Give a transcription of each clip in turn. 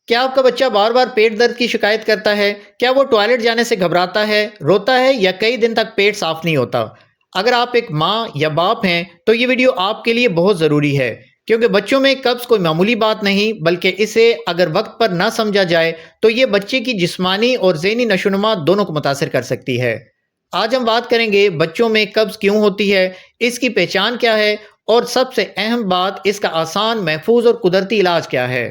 क्या आपका बच्चा बार बार पेट दर्द की शिकायत करता है? क्या वो टॉयलेट जाने से घबराता है, रोता है या कई दिन तक पेट साफ नहीं होता? अगर आप एक माँ या बाप हैं तो ये वीडियो आपके लिए बहुत ज़रूरी है, क्योंकि बच्चों में कब्ज़ कोई मामूली बात नहीं बल्कि इसे अगर वक्त पर ना समझा जाए तो ये बच्चे की जिस्मानी और ज़हनी नशोनुमा दोनों को मुतासर कर सकती है। आज हम बात करेंगे बच्चों में कब्ज़ क्यों होती है, इसकी पहचान क्या है और सबसे अहम बात, इसका आसान, महफूज और कुदरती इलाज क्या है।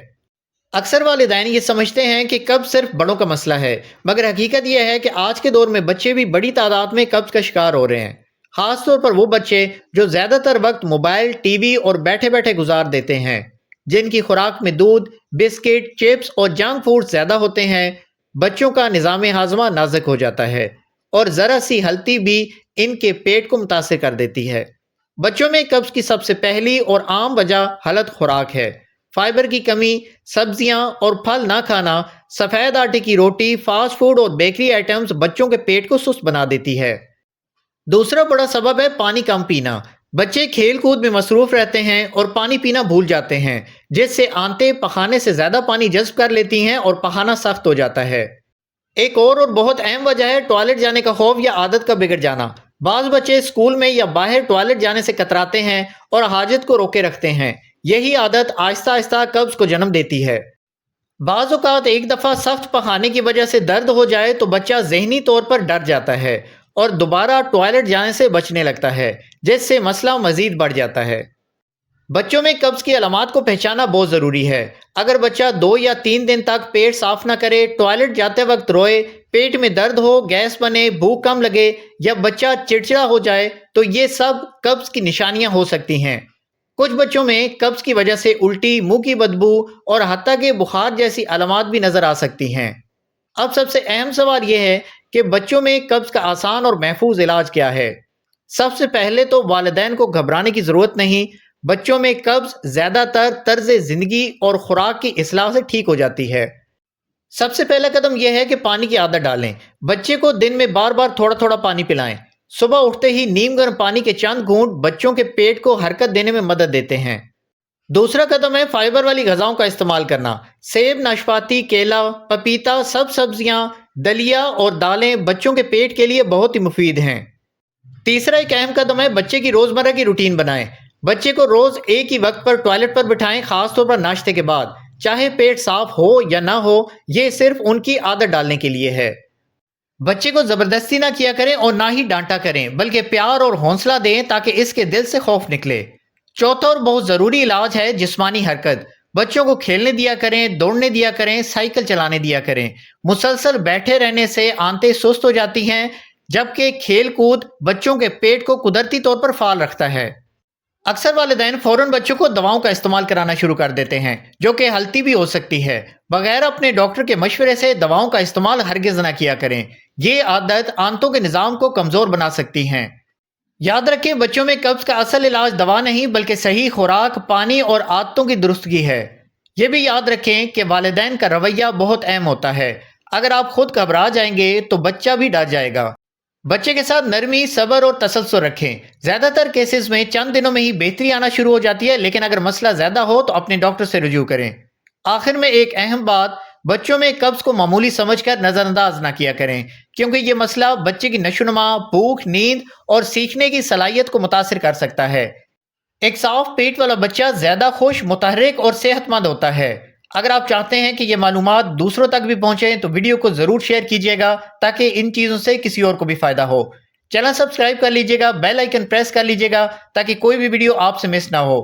अक्सर वालिदैन ये समझते हैं कि कब्ज़ सिर्फ बड़ों का मसला है, मगर हकीकत यह है कि आज के दौर में बच्चे भी बड़ी तादाद में कब्ज़ का शिकार हो रहे हैं। ख़ास तौर पर वो बच्चे जो ज़्यादातर वक्त मोबाइल, टीवी और बैठे बैठे गुजार देते हैं, जिनकी खुराक में दूध, बिस्किट, चिप्स और जंक फूड ज़्यादा होते हैं। बच्चों का निज़ाम हाज़मा नाजुक हो जाता है और ज़रा सी गलती भी इनके पेट को मुतासिर कर देती है। बच्चों में कब्ज़ की सबसे पहली और आम वजह गलत खुराक है। फाइबर की कमी, सब्जियां और फल ना खाना, सफ़ेद आटे की रोटी, फास्ट फूड और बेकरी आइटम्स बच्चों के पेट को सुस्त बना देती है। दूसरा बड़ा सबब है पानी कम पीना। बच्चे खेल कूद में मसरूफ रहते हैं और पानी पीना भूल जाते हैं, जिससे आंतें पखाने से ज़्यादा पानी जज्ब कर लेती हैं और पखाना सख्त हो जाता है। एक और बहुत अहम वजह है टॉयलेट जाने का खौफ या आदत का बिगड़ जाना। बाज़ बच्चे स्कूल में या बाहर टॉयलेट जाने से कतराते हैं और हाजत को रोके रखते हैं। यही आदत आहिस्ता आहिस्ता कब्ज़ को जन्म देती है। बाज़ औक़ात एक दफ़ा सख्त पखाने की वजह से दर्द हो जाए तो बच्चा ज़हनी तौर पर डर जाता है और दोबारा टॉयलेट जाने से बचने लगता है, जिससे मसला मज़ीद बढ़ जाता है। बच्चों में कब्ज़ की अलामात को पहचाना बहुत ज़रूरी है। अगर बच्चा 2 या 3 दिन तक पेट साफ ना करे, टॉयलेट जाते वक्त रोए, पेट में दर्द हो, गैस बने, भूख कम लगे या बच्चा चिड़चिड़ा हो जाए, तो ये सब कब्ज़ की निशानियां हो सकती हैं। कुछ बच्चों में कब्ज़ की वजह से उल्टी, मुंह की बदबू और हत्ता के बुखार जैसी अलामात भी नज़र आ सकती हैं। अब सबसे अहम सवाल यह है कि बच्चों में कब्ज़ का आसान और महफूज इलाज क्या है। सबसे पहले तो वालिदैन को घबराने की ज़रूरत नहीं। बच्चों में कब्ज़ ज़्यादातर तर्ज ज़िंदगी और खुराक की इस्लाह से ठीक हो जाती है। सबसे पहला कदम यह है कि पानी की आदत डालें। बच्चे को दिन में बार बार थोड़ा थोड़ा पानी पिलाएं। सुबह उठते ही नीम गर्म पानी के चंद घूंट बच्चों के पेट को हरकत देने में मदद देते हैं। दूसरा कदम है फाइबर वाली गज़ाओं का इस्तेमाल करना। सेब, नाशपाती, केला, पपीता, सब सब्जियां, दलिया और दालें बच्चों के पेट के लिए बहुत ही मुफीद हैं। तीसरा एक अहम कदम है बच्चे की रोज़मर्रा की रूटीन बनाएं। बच्चे को रोज़ एक ही वक्त पर टॉयलेट पर बिठाएं, खास तौर पर नाश्ते के बाद। चाहे पेट साफ हो या ना हो, ये सिर्फ उनकी आदत डालने के लिए है। बच्चे को ज़बरदस्ती ना किया करें और ना ही डांटा करें, बल्कि प्यार और हौसला दें ताकि इसके दिल से खौफ निकले। चौथा और बहुत ज़रूरी इलाज है जिस्मानी हरकत। बच्चों को खेलने दिया करें, दौड़ने दिया करें, साइकिल चलाने दिया करें। मुसलसल बैठे रहने से आंतें सुस्त हो जाती हैं, जबकि खेल कूद बच्चों के पेट को कुदरती तौर पर फाल रखता है। अक्सर वालिदैन फ़ौरन बच्चों को दवाओं का इस्तेमाल कराना शुरू कर देते हैं, जो कि गलती भी हो सकती है। बगैर अपने डॉक्टर के मशवरे से दवाओं का इस्तेमाल हरगिज़ ना किया करें। ये आदत आंतों के निज़ाम को कमज़ोर बना सकती हैं। याद रखें, बच्चों में कब्ज़ का असल इलाज दवा नहीं बल्कि सही खुराक, पानी और आदतों की दुरुस्तगी है। ये भी याद रखें कि वालिदैन का रवैया बहुत अहम होता है। अगर आप खुद घबरा जाएंगे तो बच्चा भी डर जाएगा। बच्चे के साथ नरमी, सब्र और तसल्सल रखें। ज़्यादातर केसेस में चंद दिनों में ही बेहतरी आना शुरू हो जाती है, लेकिन अगर मसला ज़्यादा हो तो अपने डॉक्टर से रुजू करें। आखिर में एक अहम बात, बच्चों में कब्ज़ को मामूली समझकर नज़रअंदाज ना किया करें, क्योंकि ये मसला बच्चे की नशोनुमा, भूख, नींद और सीखने की सलाहियत को मुतासिर कर सकता है। एक साफ पेट वाला बच्चा ज़्यादा खुश, मुतहर्रिक और सेहतमंद होता है। अगर आप चाहते हैं कि ये मालूमात दूसरों तक भी पहुंचे तो वीडियो को ज़रूर शेयर कीजिएगा, ताकि इन चीज़ों से किसी और को भी फ़ायदा हो। चैनल सब्सक्राइब कर लीजिएगा, बेल आइकन प्रेस कर लीजिएगा ताकि कोई भी वीडियो आपसे मिस ना हो।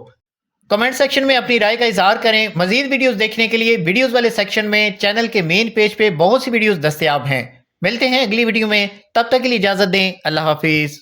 कमेंट सेक्शन में अपनी राय का इजहार करें। मज़ीद वीडियोस देखने के लिए वीडियोस वाले सेक्शन में चैनल के मेन पेज पे बहुत सी वीडियोस दस्तयाब हैं। मिलते हैं अगली वीडियो में, तब तक के लिए इजाज़त दें। अल्लाह हाफिज़।